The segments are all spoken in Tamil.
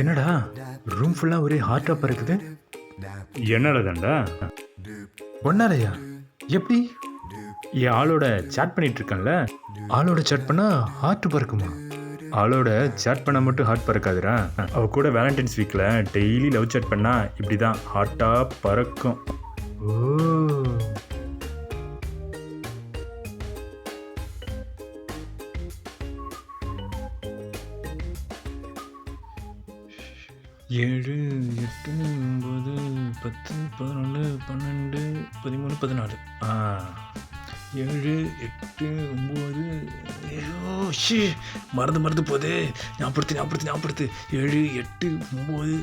என்னடா ரூம் ஃபுல்லா ஒரே ஹார்ட் டாப் இருக்குது. என்னடா தண்டா ஒன்னாலயா? எப்படி? என் ஆளோட சேட் பண்ணிட்டு இருக்கேன்ல, ஆளோட சாட் பண்ணா ஹார்ட் பறக்குமா? ஆளோட சேட் பண்ண மட்டும் ஹார்ட் பறக்காதுடா. அவ கூட வேலண்டைன்ஸ் வீக்ல டெய்லி லவ் சேட் பண்ணா இப்படிதான் ஹார்ட்டா பறக்கும். ஓ, ஏழு எட்டு ஒன்பது 10 11 12 13 14. 7 8 9. ஐயோ ஷி, மறந்து போகுது. ஞாபகப்படுத்து. 7 8 9.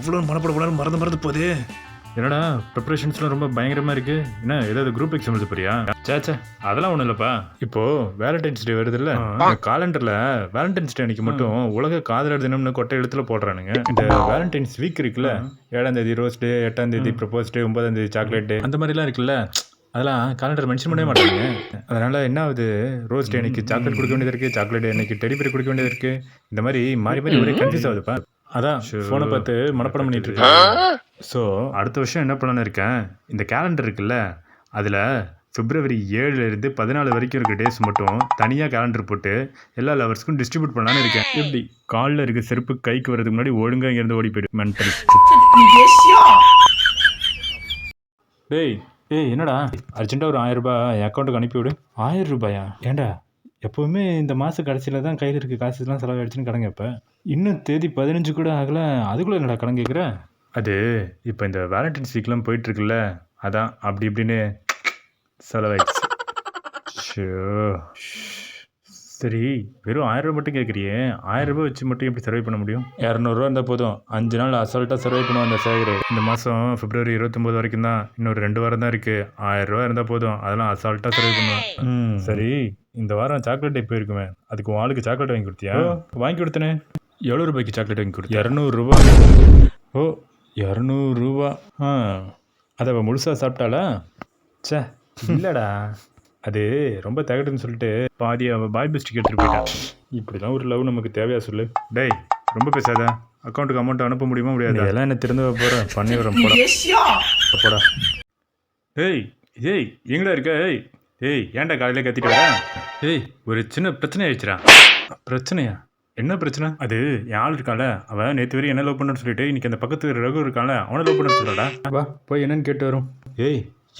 எவ்வளோ மனப்பட மறந்து போகுது. என்னடா ப்ரிப்பரேஷன்ஸ்லாம் ரொம்ப பயங்கரமா இருக்கு. என்ன ஏதாவது குரூப் எக்ஸாம் எழுத போறியா? சேச்சே அதெல்லாம் ஒன்றும் இல்லைப்பா. இப்போ வேலண்டைன்ஸ் டே வருது இல்லை, காலண்டர்ல வேலண்டைன்ஸ் டே அன்னைக்கு மட்டும் உலக காதலர் தினம்னு கொட்டை எழுத்துல போடுறானுங்க. இந்த வேலண்டைன்ஸ் வீக் இருக்குல்ல, 7ஆம் தேதி ரோஸ் டே, 8ஆம் தேதி ப்ரப்போஸ் டே, 9ஆம் தேதி சாக்லேட் டே, அந்த மாதிரிலாம் இருக்குல்ல, அதெல்லாம் காலண்டர் மென்ஷன் பண்ணவே மாட்டாங்க. அதனால என்ன ஆகுது, ரோஸ் டே அன்னைக்கு சாக்லேட் கொடுக்க வேண்டியது இருக்கு, சாக்லேட் டே அன்னைக்கு டெடி பேர் கொடுக்க வேண்டியது இருக்கு. இந்த மாதிரி மாறி ஒரே கன்ஃபியூஸ் ஆகுதுப்பா. அதான் ஃபோனை பார்த்து மனப்படம் பண்ணிட்டு இருக்கேன். ஸோ அடுத்த வருஷம் என்ன பண்ணலான்னு இருக்கேன், இந்த கேலண்டர் இருக்குல்ல, அதில் February 7லேருந்து 14 வரைக்கும் இருக்க டேஸ் மட்டும் தனியாக கேலண்டர் போட்டு எல்லா லவர்ஸ்க்கும் டிஸ்ட்ரிபியூட் பண்ணலான்னு இருக்கேன். எப்படி காலில் இருக்க செருப்பு கைக்கு வரதுக்கு முன்னாடி ஒழுங்காக இங்கேருந்து ஓடி போயிடு மென்டல். டேய் என்னடா அர்ஜென்ட்டாக ஒரு 1000 ரூபாய் என் அக்கௌண்ட்டுக்கு அனுப்பிவிடு. 1000 ரூபாயா? ஏண்டா எப்போவுமே இந்த மாத கடைசியில் தான் கையில் இருக்க காசுலாம் செலவாயிடுச்சுன்னு கடன் கேட்பேன். இன்னும் தேதி 15 கூட ஆகலை, அதுக்குள்ளே என்னடா கடன் கேட்குற? அது இப்போ இந்த வேலண்டைன்ஸ் வீக்லாம் போயிட்டுருக்குல்ல, அதான் அப்படி இப்படின்னு செலவாயிடுச்சு. ஷோ சரி, வெறும் 1000 ரூபா மட்டும் கேட்குறியே, 1000 ரூபாய் வச்சு மட்டும் எப்படி சர்வை பண்ண முடியும்? 200 ரூபா இருந்தால் போதும், 5 நாள் அசால்ட்டாக சர்வை பண்ணுவோம் அந்த சேகர். இந்த மாதம் February 29 வரைக்கும் தான், இன்னொரு 2 வாரம் தான் இருக்குது. 1000 ரூபா இருந்தால் போதும், அதெல்லாம் அசால்ட்டாக சர்வை பண்ணுவேன். சரி, இந்த வாரம் சாக்லேட் டே போயிருக்குமே, அதுக்கு உன் ஆளுக்கு சாக்லேட் வாங்கி கொடுத்தியா? வாங்கி கொடுத்தனே. எவ்வளோ ரூபாய்க்கு சாக்லேட் வாங்கி கொடுத்தேன்? 200 ரூபா. ஓ 200 ரூபா. அதை அவள் முழுசாக சாப்பிட்டாளா? சே இல்லைடா, அது ரொம்ப தகட்டுன்னு சொல்லிட்டு பாதி அவள் பாய் பெஸ்ட்டுக்கு எடுத்துகிட்டு போயிட்டான். இப்படிலாம் ஒரு லவ் நமக்கு தேவையா சொல்லு? டேய் ரொம்ப பேசாத, அக்கௌண்ட்டுக்கு அமௌண்ட் அனுப்ப முடியுமா முடியாது? அதெல்லாம் என்ன திறந்து போகிறேன், பண்ணி வரேன் போடா. ஏய் எங்கடா இருக்க? ஏன்டா காலையில் கத்திட்டு வர? ஒரு சின்ன பிரச்சனை ஆயிடுச்சுடா. பிரச்சனையா? என்ன பிரச்சனை? அது என் ஆள் இருக்கால, அவன் நேற்று வரையும் என்ன லவ் பண்ணுன்னு சொல்லிட்டு இன்னைக்கு அந்த பக்கத்து ரகு இருக்கால, அவனை லவ் பண்ண சொல்கிறாடா. வா போய் என்னன்னு கேட்டு வரும்.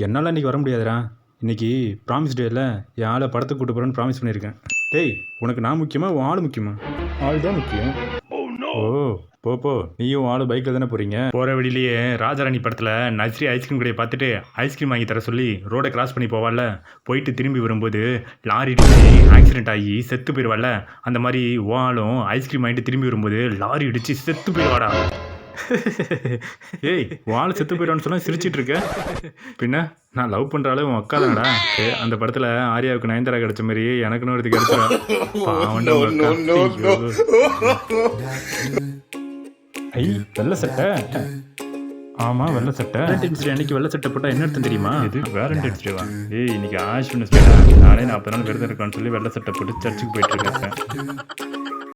என்னால் இன்றைக்கி வர முடியாதுடா, இன்றைக்கி ப்ராமிஸ் டேயில் என் ஆளை படத்துக்கு கூட்டு போகிறேன்னு ப்ராமிஸ் பண்ணியிருக்கேன். உனக்கு நான் முக்கியமா உன் ஆள் முக்கியமா? ஆள் தான் முக்கியம். ஓ போ நீயும் ஆளு பைக்கில் தானே போகிறீங்க. போகிற வழியிலேயே ராஜாராணி படத்தில் நஸ்ரி ஐஸ்கிரீம் கடையை பார்த்துட்டு ஐஸ்கிரீம் வாங்கி தர சொல்லி ரோடை கிராஸ் பண்ணி போவாள்ல, போயிட்டு திரும்பி வரும்போது லாரி இடிச்சு ஆக்சிடென்ட் ஆகி செத்து போயிடுவாள்ல, அந்த மாதிரி ஓ ஆளும் ஐஸ்கிரீம் வாங்கிட்டு திரும்பி வரும்போது லாரி இடிச்சு செத்து போயிடுவாடா. வாள் செத்து போயிடுவான்னு சொன்னா சிரிச்சிட்டு இருக்க. பின்ன நான் லவ் பண்றாலே உன் அக்கா தானடா. அந்த படத்துல ஆர்யாவுக்கு நயன்தாரா கிடைச்ச மாதிரி எனக்குன்னு ஒருத்தி கிடைச்சா. வெள்ளை சட்டை. ஆமா வெள்ளை சட்டை. வேலண்டைன்ஸ் டே அன்னைக்கு வெள்ளை சட்டை போட்டா என்ன அர்த்தம் தெரியுமா? இது வேலண்டைன்ஸ் டேவா? இன்னைக்கு ஆஷ் நானே 40 நாள் விரதம் இருக்கான்னு சொல்லி வெள்ளை சட்டை போட்டு சர்ச்சுக்கு போயிட்டு இருக்கேன்.